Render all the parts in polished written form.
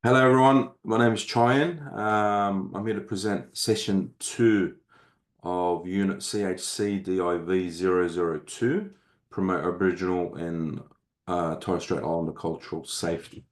Hello everyone, my name is Chyan. I'm here to present session 2 of unit CHCDIV002, promote Aboriginal and Torres Strait Islander cultural safety.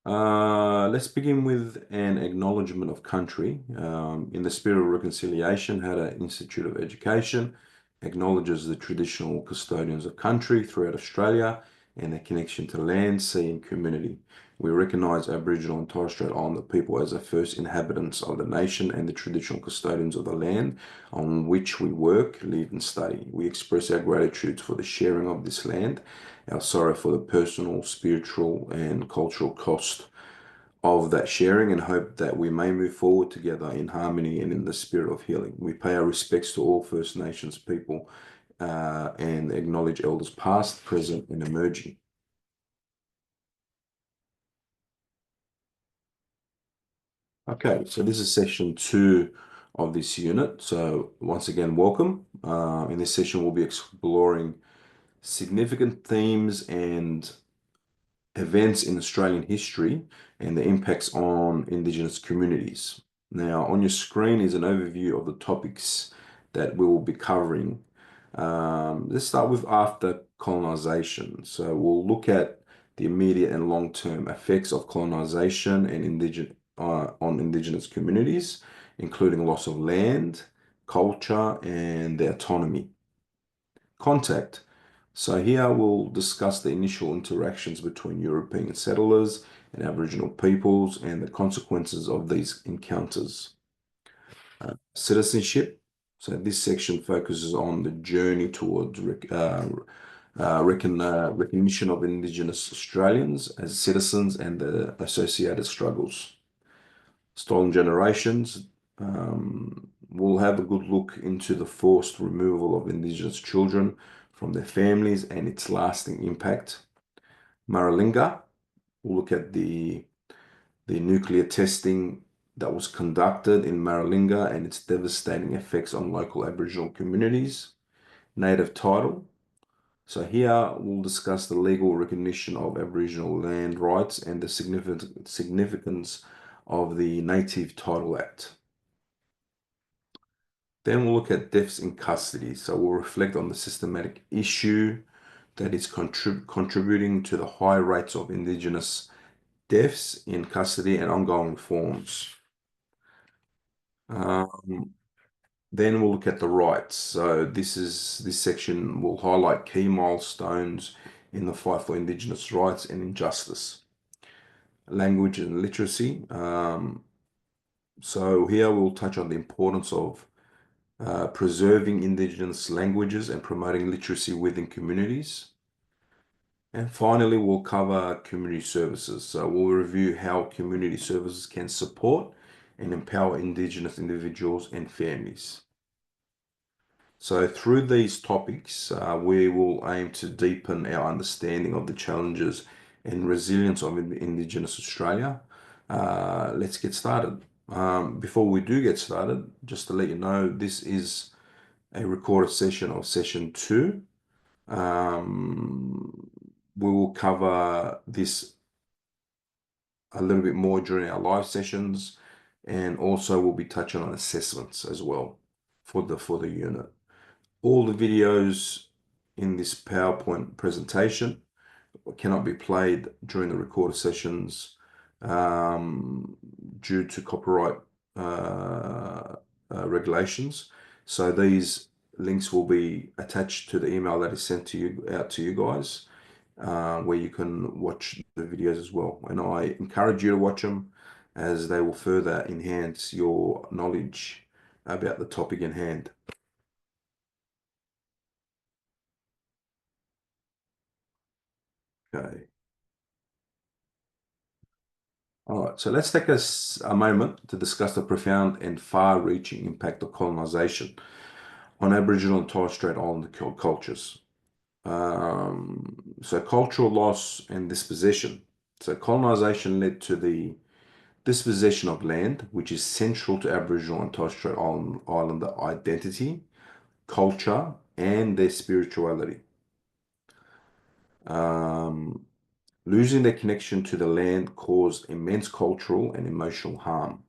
Let's begin with an acknowledgement of country. In the spirit of reconciliation, Hattah Institute of Education acknowledges the traditional custodians of country throughout Australia and their connection to land, sea, and community. We recognise Aboriginal and Torres Strait Islander people as the first inhabitants of the nation and the traditional custodians of the land on which we work, live, and study. We express our gratitude for the sharing of this land, our sorrow for the personal, spiritual, and cultural cost of that sharing, and hope that we may move forward together in harmony and in the spirit of healing. We pay our respects to all First Nations people and acknowledge elders past, present, and emerging. Okay, so this is session 2 of this unit. So once again, welcome. In this session, we'll be exploring significant themes and events in Australian history and the impacts on Indigenous communities. Now, on your screen is an overview of the topics that we will be covering. Let's start with after colonisation. So we'll look at the immediate and long-term effects of colonisation and on Indigenous communities, including loss of land, culture, and their autonomy. Contact. So here we'll discuss the initial interactions between European settlers and Aboriginal peoples and the consequences of these encounters. Citizenship. So this section focuses on the journey towards recognition of Indigenous Australians as citizens and the associated struggles. Stolen generations. We'll have a good look into the forced removal of Indigenous children from their families and its lasting impact. Maralinga, we'll look at the nuclear testing that was conducted in Maralinga and its devastating effects on local Aboriginal communities. Native title. So here we'll discuss the legal recognition of Aboriginal land rights and the significance of the Native Title Act. Then we'll look at deaths in custody. So we'll reflect on the systematic issue that is contributing to the high rates of Indigenous deaths in custody and ongoing reforms. Um, then we'll look at the rights. So this section will highlight key milestones in the fight for Indigenous rights and injustice. Language and literacy. So here we'll touch on the importance of preserving Indigenous languages and promoting literacy within communities. And finally, we'll cover community services. So we'll review how community services can support and empower Indigenous individuals and families. So through these topics, we will aim to deepen our understanding of the challenges and resilience of Indigenous Australia. Let's get started. Before we do get started, just to let you know, this is a recorded session of session 2. We will cover this a little bit more during our live sessions, and also we'll be touching on assessments as well for the unit. All the videos in this PowerPoint presentation cannot be played during the recorded sessions due to copyright regulations. So these links will be attached to the email that is sent out to you guys, where you can watch the videos as well. And I encourage you to watch them as they will further enhance your knowledge about the topic in hand. Okay. All right, so let's take a moment to discuss the profound and far-reaching impact of colonization on Aboriginal and Torres Strait Islander cultures. So cultural loss and dispossession. So colonization led to the dispossession of land, which is central to Aboriginal and Torres Strait Islander identity, culture, and their spirituality. Losing their connection to the land caused immense cultural and emotional harm.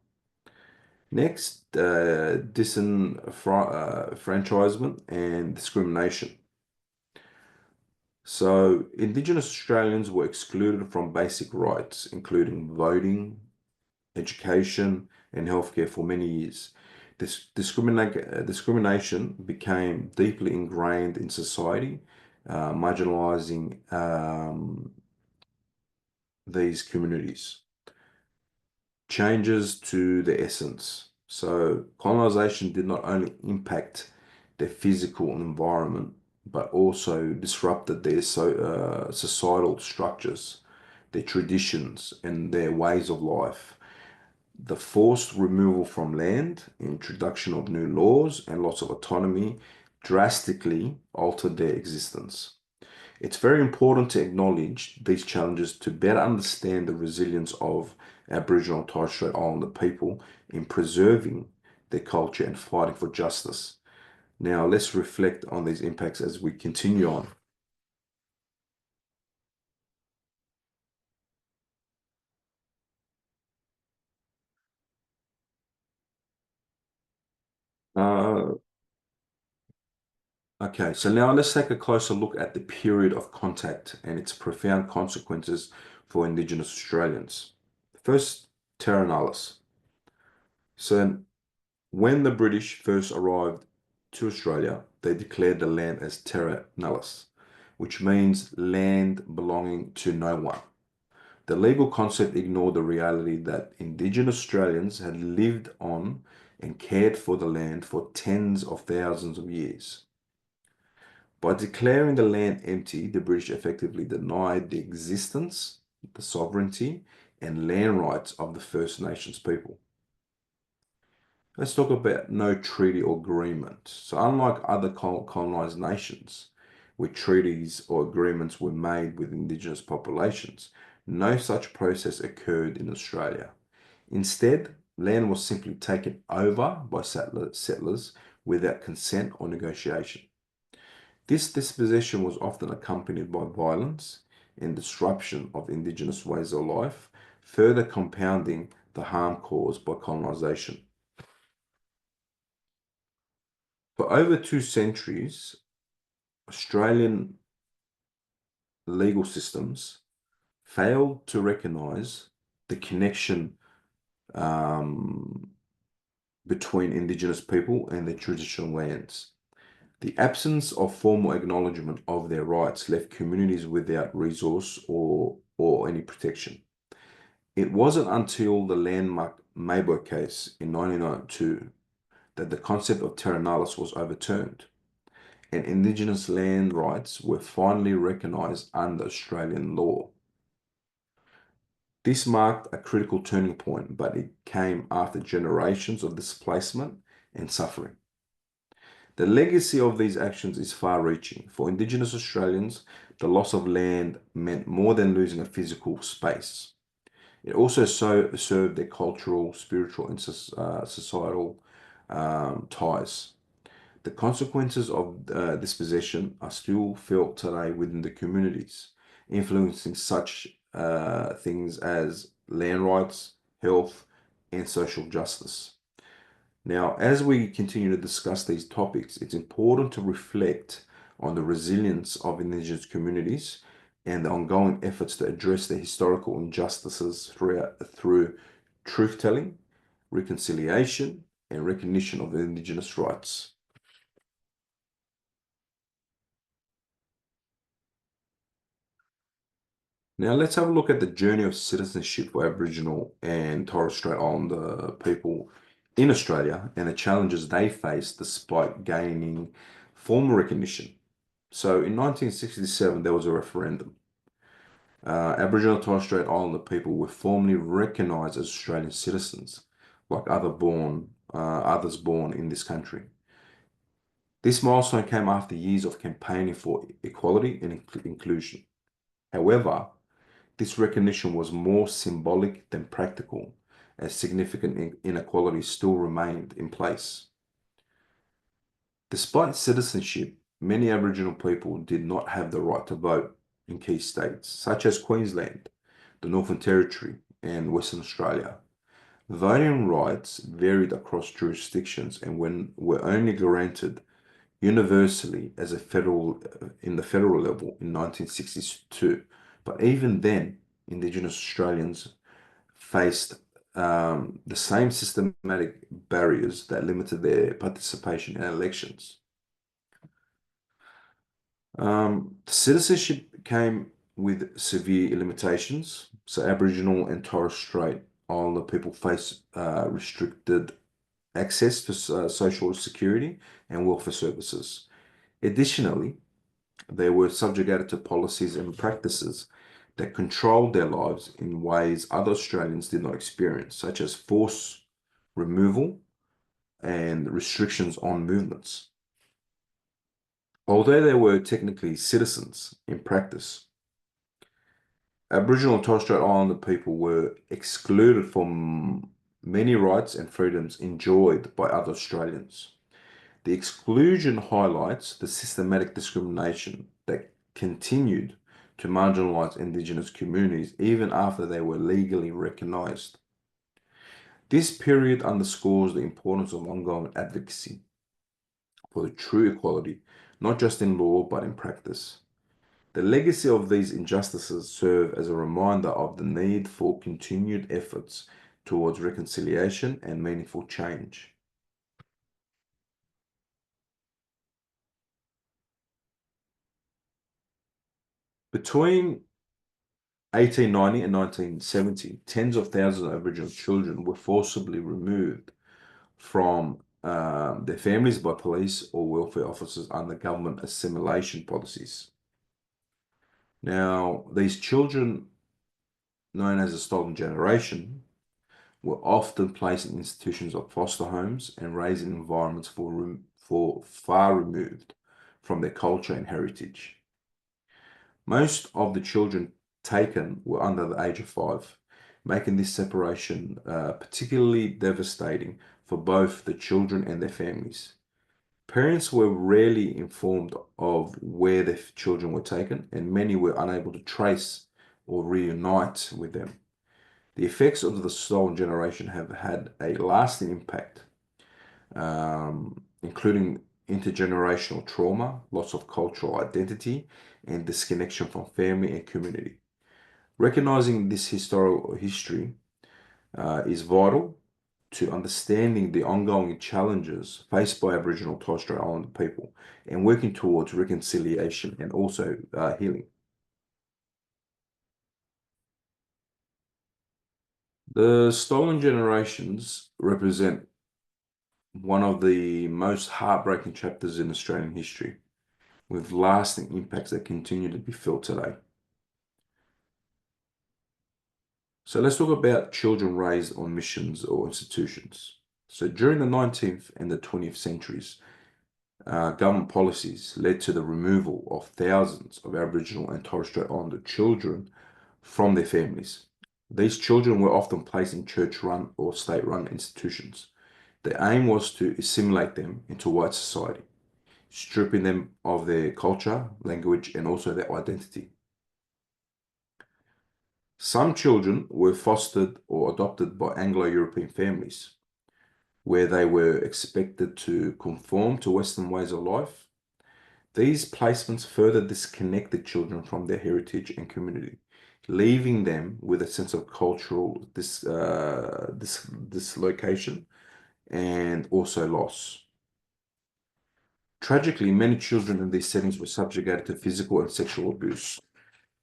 Next, disenfranchisement and discrimination. So, Indigenous Australians were excluded from basic rights, including voting, education, and healthcare for many years. This discrimination became deeply ingrained in society, marginalizing these communities. Changes to the essence. So, colonization did not only impact their physical environment, but also disrupted their societal structures, their traditions, and their ways of life. The forced removal from land, introduction of new laws, and loss of autonomy drastically altered their existence. It's very important to acknowledge these challenges to better understand the resilience of Aboriginal and Torres Strait Islander people in preserving their culture and fighting for justice. Now, let's reflect on these impacts as we continue on. Uh, okay, so now let's take a closer look at the period of contact and its profound consequences for Indigenous Australians. First, Terra Nullius. So, when the British first arrived to Australia, they declared the land as terra nullius, which means land belonging to no one. The legal concept ignored the reality that Indigenous Australians had lived on and cared for the land for tens of thousands of years. By declaring the land empty, the British effectively denied the existence, the sovereignty, and land rights of the First Nations people. Let's talk about no treaty or agreement. So, unlike other colonized nations, where treaties or agreements were made with Indigenous populations, no such process occurred in Australia. Instead, land was simply taken over by settlers without consent or negotiation. This dispossession was often accompanied by violence and disruption of Indigenous ways of life, further compounding the harm caused by colonization. For over 2 centuries, Australian legal systems failed to recognize the connection um, between Indigenous people and their traditional lands. The absence of formal acknowledgement of their rights left communities without resource or any protection. It wasn't until the landmark Maybach case in 1992 that the concept of terra nullius was overturned, and Indigenous land rights were finally recognised under Australian law. This marked a critical turning point, but it came after generations of displacement and suffering. The legacy of these actions is far reaching. For Indigenous Australians, the loss of land meant more than losing a physical space. It also served their cultural, spiritual, and societal ties. The consequences of this possession are still felt today within the communities, influencing such things as land rights, health, and social justice. Now, as we continue to discuss these topics, it's important to reflect on the resilience of Indigenous communities and the ongoing efforts to address the historical injustices through truth-telling, reconciliation, and recognition of Indigenous rights. Now let's have a look at the journey of citizenship for Aboriginal and Torres Strait Islander people in Australia and the challenges they faced despite gaining formal recognition. So in 1967, there was a referendum. Aboriginal and Torres Strait Islander people were formally recognised as Australian citizens, like others born in this country. This milestone came after years of campaigning for equality and inclusion. However, this recognition was more symbolic than practical, as significant inequalities still remained in place. Despite citizenship, many Aboriginal people did not have the right to vote, in key states, such as Queensland, the Northern Territory, and Western Australia. Voting rights varied across jurisdictions and were only granted universally as a federal in the federal level in 1962. But even then, Indigenous Australians faced the same systematic barriers that limited their participation in elections. Citizenship came with severe limitations. So Aboriginal and Torres Strait Islander people face restricted access to social security and welfare services. Additionally, they were subjugated to policies and practices that controlled their lives in ways other Australians did not experience, such as forced removal and restrictions on movements. Although they were technically citizens in practice, Aboriginal and Torres Strait Islander people were excluded from many rights and freedoms enjoyed by other Australians. The exclusion highlights the systematic discrimination that continued to marginalise Indigenous communities even after they were legally recognised. This period underscores the importance of ongoing advocacy for the true equality, not just in law but in practice. The legacy of these injustices serve as a reminder of the need for continued efforts towards reconciliation and meaningful change. Between 1890 and 1970, tens of thousands of Aboriginal children were forcibly removed from their families by police or welfare officers under government assimilation policies. Now, these children, known as the stolen generation, were often placed in institutions of foster homes and raised in environments for far removed from their culture and heritage. Most of the children taken were under the age of 5, making this separation particularly devastating for both the children and their families. Parents were rarely informed of where their children were taken, and many were unable to trace or reunite with them. The effects of the stolen generation have had a lasting impact, including intergenerational trauma, loss of cultural identity, and disconnection from family and community. Recognizing this historical history is vital to understanding the ongoing challenges faced by Aboriginal and Torres Strait Islander people and working towards reconciliation and also healing. The stolen generations represent one of the most heartbreaking chapters in Australian history, with lasting impacts that continue to be felt today. So let's talk about children raised on missions or institutions. So during the 19th and the 20th centuries, government policies led to the removal of thousands of Aboriginal and Torres Strait Islander children from their families. These children were often placed in church-run or state-run institutions. The aim was to assimilate them into white society, stripping them of their culture, language, and also their identity. Some children were fostered or adopted by Anglo-European families, where they were expected to conform to Western ways of life. These placements further disconnected children from their heritage and community, leaving them with a sense of cultural dislocation and also loss. Tragically, many children in these settings were subjugated to physical and sexual abuse.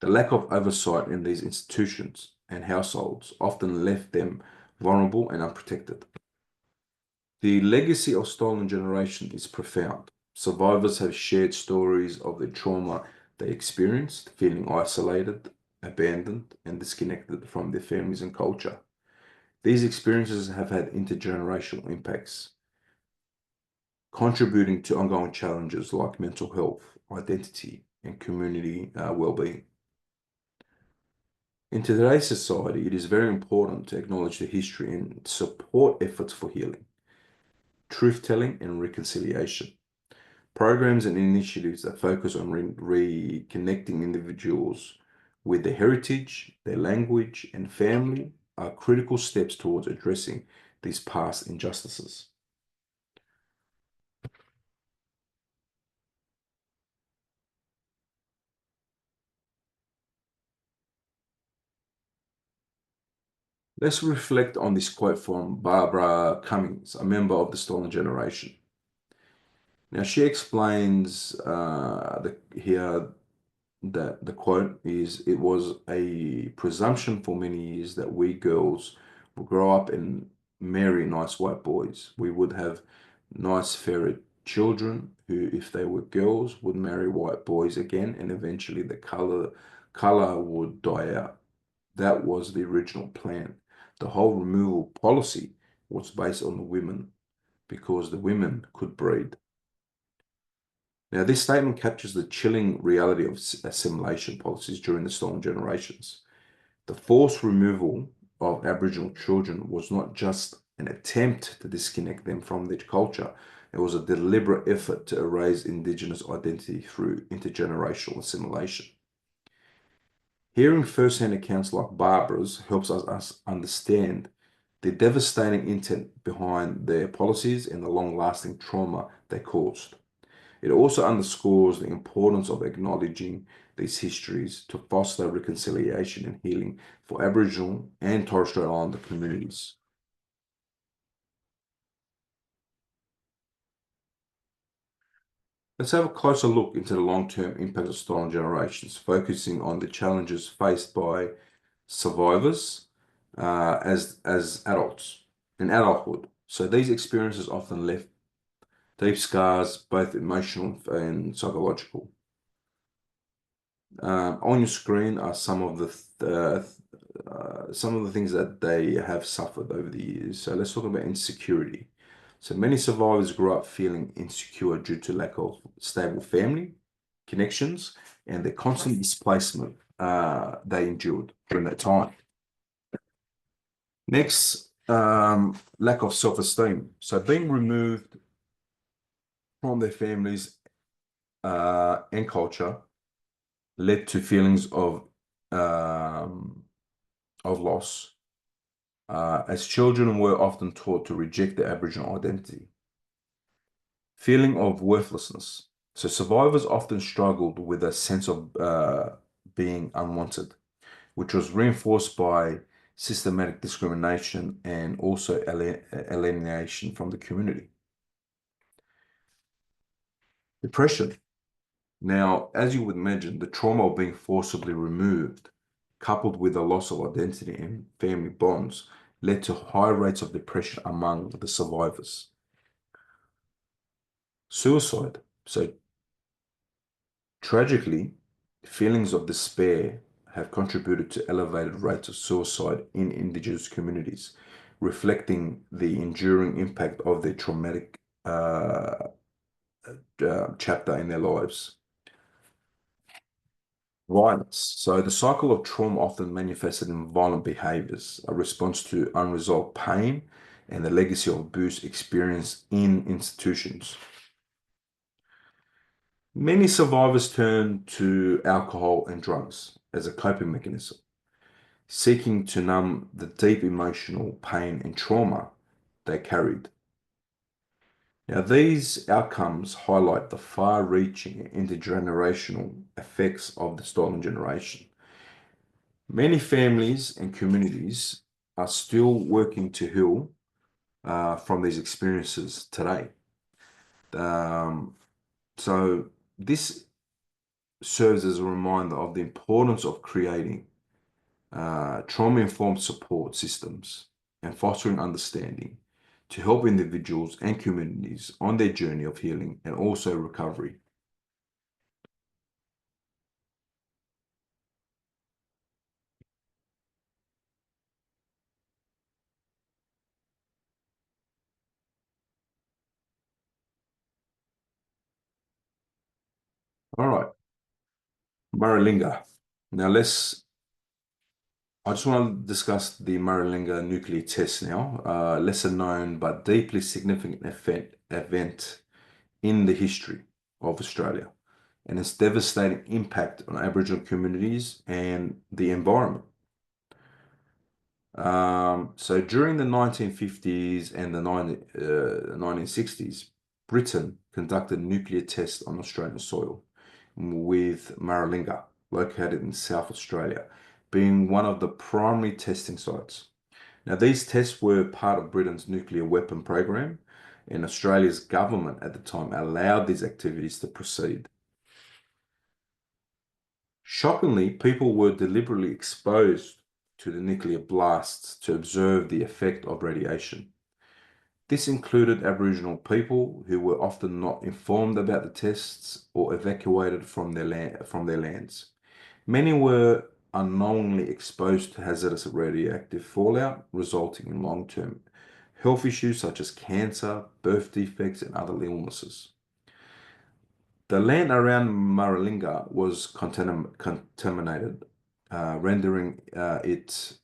The lack of oversight in these institutions and households often left them vulnerable and unprotected. The legacy of stolen generation is profound. Survivors have shared stories of the trauma they experienced, feeling isolated, abandoned, and disconnected from their families and culture. These experiences have had intergenerational impacts, contributing to ongoing challenges like mental health, identity, and community well-being. In today's society, it is very important to acknowledge the history and support efforts for healing, truth-telling, and reconciliation. Programs and initiatives that focus on reconnecting individuals with their heritage, their language, and family are critical steps towards addressing these past injustices. Let's reflect on this quote from Barbara Cummings, a member of the Stolen Generation. Now, she explains here that the quote is, "It was a presumption for many years that we girls would grow up and marry nice white boys. We would have nice fairer children who, if they were girls, would marry white boys again, and eventually the color would die out. That was the original plan. The whole removal policy was based on the women because the women could breed." Now, this statement captures the chilling reality of assimilation policies during the stolen generations. The forced removal of Aboriginal children was not just an attempt to disconnect them from their culture, it was a deliberate effort to erase Indigenous identity through intergenerational assimilation. Hearing first-hand accounts like Barbara's helps us understand the devastating intent behind their policies and the long-lasting trauma they caused. It also underscores the importance of acknowledging these histories to foster reconciliation and healing for Aboriginal and Torres Strait Islander communities. Let's have a closer look into the long-term impact of stolen generations, focusing on the challenges faced by survivors as adults in adulthood. So these experiences often left deep scars, both emotional and psychological. On your screen are some of the things that they have suffered over the years. So let's talk about insecurity. So many survivors grew up feeling insecure due to lack of stable family connections and the constant displacement they endured during that time. Next, lack of self-esteem. So being removed from their families and culture led to feelings of loss, as children were often taught to reject their Aboriginal identity. Feeling of worthlessness. So survivors often struggled with a sense of being unwanted, which was reinforced by systematic discrimination and also alienation from the community. Depression. Now, as you would imagine, the trauma of being forcibly removed, coupled with the loss of identity and family bonds, led to high rates of depression among the survivors. Suicide. So, tragically, feelings of despair have contributed to elevated rates of suicide in Indigenous communities, reflecting the enduring impact of their traumatic chapter in their lives. Violence. So the cycle of trauma often manifested in violent behaviors, a response to unresolved pain and the legacy of abuse experienced in institutions. Many survivors turn to alcohol and drugs as a coping mechanism, seeking to numb the deep emotional pain and trauma they carried. Now, these outcomes highlight the far-reaching intergenerational effects of the stolen generation. Many families and communities are still working to heal from these experiences today. So this serves as a reminder of the importance of creating trauma-informed support systems and fostering understanding to help individuals and communities on their journey of healing and also recovery. All right, Maralinga. Now I just want to discuss the Maralinga nuclear test now. Lesser known but deeply significant event in the history. of Australia and its devastating impact on Aboriginal communities and the environment. So during the 1950s and the 1960s, Britain conducted nuclear tests on Australian soil, with Maralinga, located in South Australia, being one of the primary testing sites. Now, these tests were part of Britain's nuclear weapon program, and Australia's government at the time allowed these activities to proceed. Shockingly, people were deliberately exposed to the nuclear blasts to observe the effect of radiation. This included Aboriginal people who were often not informed about the tests or evacuated from their lands. Many were unknowingly exposed to hazardous radioactive fallout, resulting in long-term health issues such as cancer, birth defects, and other illnesses. The land around Maralinga was contaminated, rendering it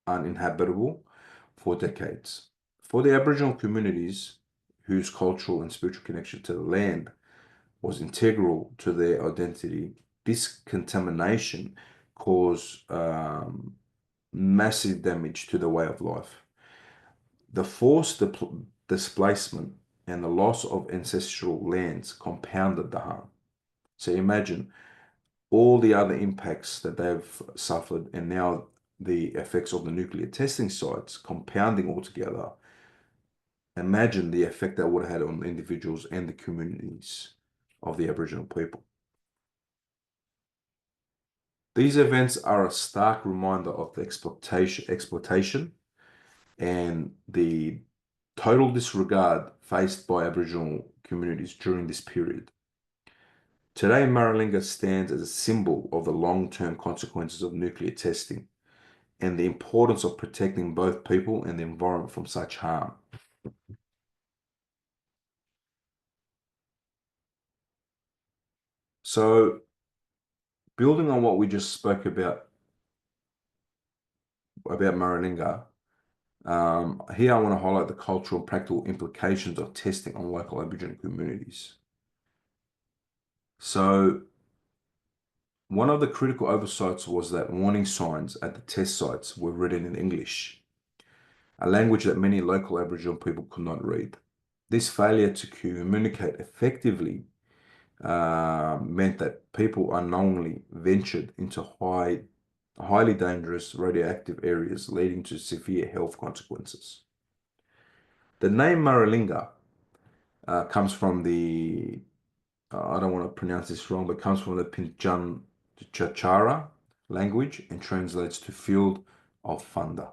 uninhabitable for decades. For the Aboriginal communities, whose cultural and spiritual connection to the land was integral to their identity, this contamination caused massive damage to the way of life. The forced displacement and the loss of ancestral lands compounded the harm. So imagine all the other impacts that they've suffered, and now the effects of the nuclear testing sites compounding altogether. Imagine the effect that would have had on individuals and the communities of the Aboriginal people. These events are a stark reminder of the exploitation and the total disregard faced by Aboriginal communities during this period. Today, Maralinga stands as a symbol of the long-term consequences of nuclear testing and the importance of protecting both people and the environment from such harm. So, building on what we just spoke about Maralinga, here I want to highlight the cultural and practical implications of testing on local Aboriginal communities. So, one of the critical oversights was that warning signs at the test sites were written in English, a language that many local Aboriginal people could not read. This failure to communicate effectively meant that people unknowingly ventured into highly dangerous radioactive areas, leading to severe health consequences. The name Maralinga comes from the, I don't want to pronounce this wrong, but comes from the Pinjan Chachara language and translates to field of thunder,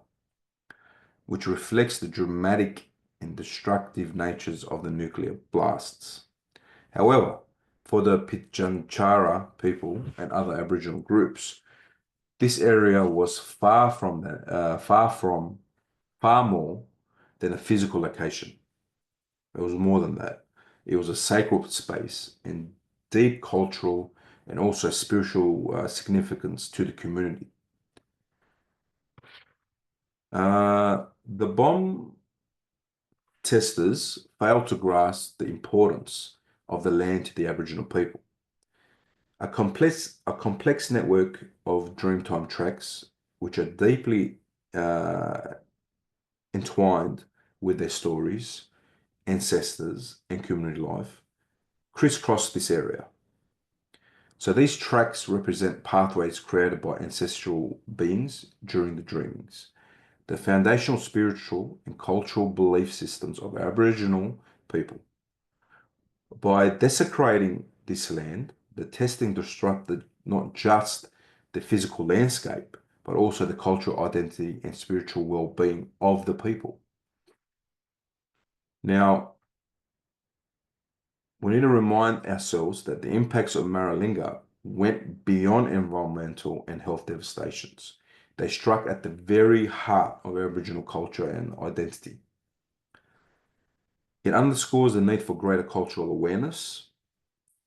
which reflects the dramatic and destructive natures of the nuclear blasts. However, for the Pitjantjara people and other Aboriginal groups, this area was far more than a physical location. It was more than that. It was a sacred space and deep cultural and also spiritual significance to the community. The bomb testers failed to grasp the importance of the land to the Aboriginal people. A complex network of Dreamtime tracks, which are deeply entwined with their stories, ancestors, and community life, crisscross this area. So these tracks represent pathways created by ancestral beings during the dreamings, the foundational spiritual and cultural belief systems of Aboriginal people. By desecrating this land, the testing disrupted not just the physical landscape, but also the cultural identity and spiritual well-being of the people. Now, we need to remind ourselves that the impacts of Maralinga went beyond environmental and health devastations. They struck at the very heart of Aboriginal culture and identity. It underscores the need for greater cultural awareness,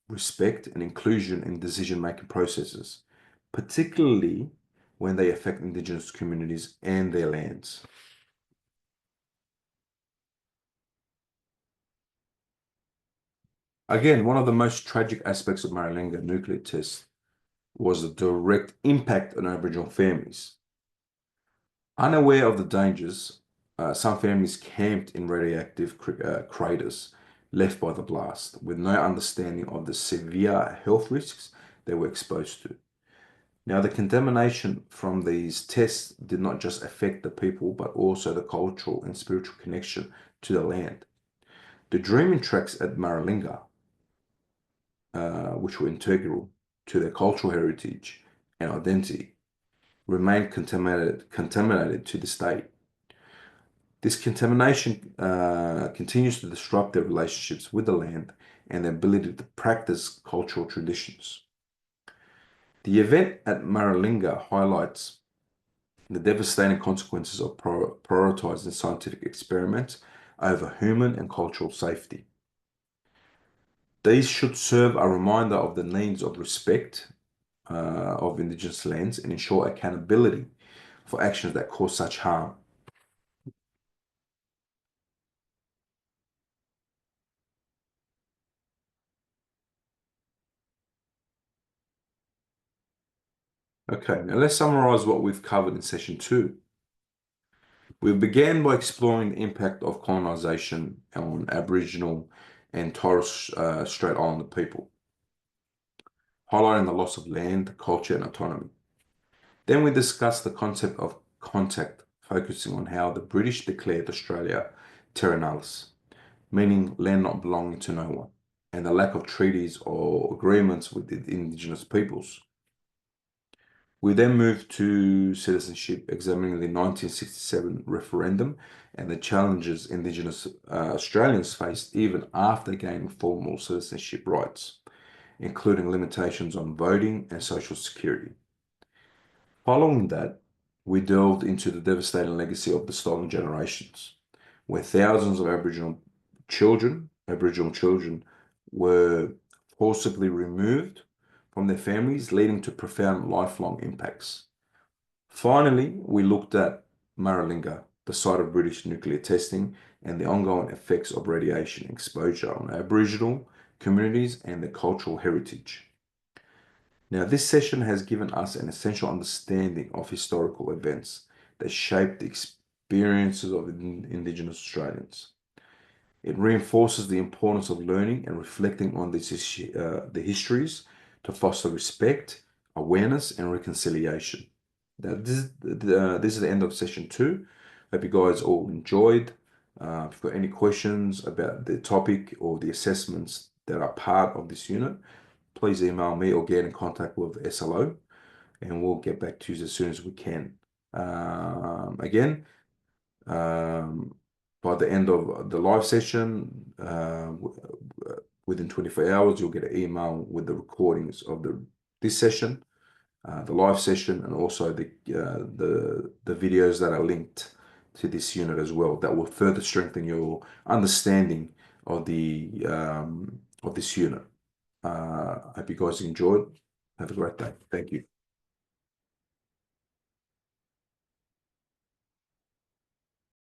respect, and inclusion in decision-making processes, particularly when they affect Indigenous communities and their lands. Again, one of the most tragic aspects of Maralinga nuclear test was the direct impact on Aboriginal families. Unaware of the dangers, some families camped in radioactive craters left by the blast, with no understanding of the severe health risks they were exposed to. Now, the contamination from these tests did not just affect the people, but also the cultural and spiritual connection to the land. The dreaming tracks at Maralinga, which were integral to their cultural heritage and identity, remain contaminated to this day. This contamination continues to disrupt their relationships with the land and their ability to practice cultural traditions. The event at Maralinga highlights the devastating consequences of prioritizing scientific experiments over human and cultural safety. These should serve a reminder of the needs of respect of Indigenous lands and ensure accountability for actions that cause such harm. Okay, now let's summarize what we've covered in session 2. We began by exploring the impact of colonization on Aboriginal and Torres Strait Islander people, highlighting the loss of land, culture, and autonomy. Then we discussed the concept of contact, focusing on how the British declared Australia terra nullius, meaning land not belonging to no one, and the lack of treaties or agreements with the Indigenous peoples. We then moved to citizenship, examining the 1967 referendum and the challenges Indigenous Australians faced even after gaining formal citizenship rights, including limitations on voting and social security. Following that, we delved into the devastating legacy of the stolen generations, where thousands of Aboriginal children were forcibly removed from their families, leading to profound lifelong impacts. Finally, we looked at Maralinga, the site of British nuclear testing, and the ongoing effects of radiation exposure on Aboriginal communities and their cultural heritage. Now, this session has given us an essential understanding of historical events that shaped the experiences of Indigenous Australians. It reinforces the importance of learning and reflecting on the histories to foster respect, awareness, and reconciliation. Now, this is the end of session 2. Hope you guys all enjoyed. If you've got any questions about the topic or the assessments that are part of this unit, please email me or get in contact with SLO, and we'll get back to you as soon as we can. Again, by the end of the live session, within 24 hours, you'll get an email with the recordings of this session, the live session, and also the videos that are linked to this unit as well. That will further strengthen your understanding of this unit. I hope you guys enjoyed. Have a great day. Thank you.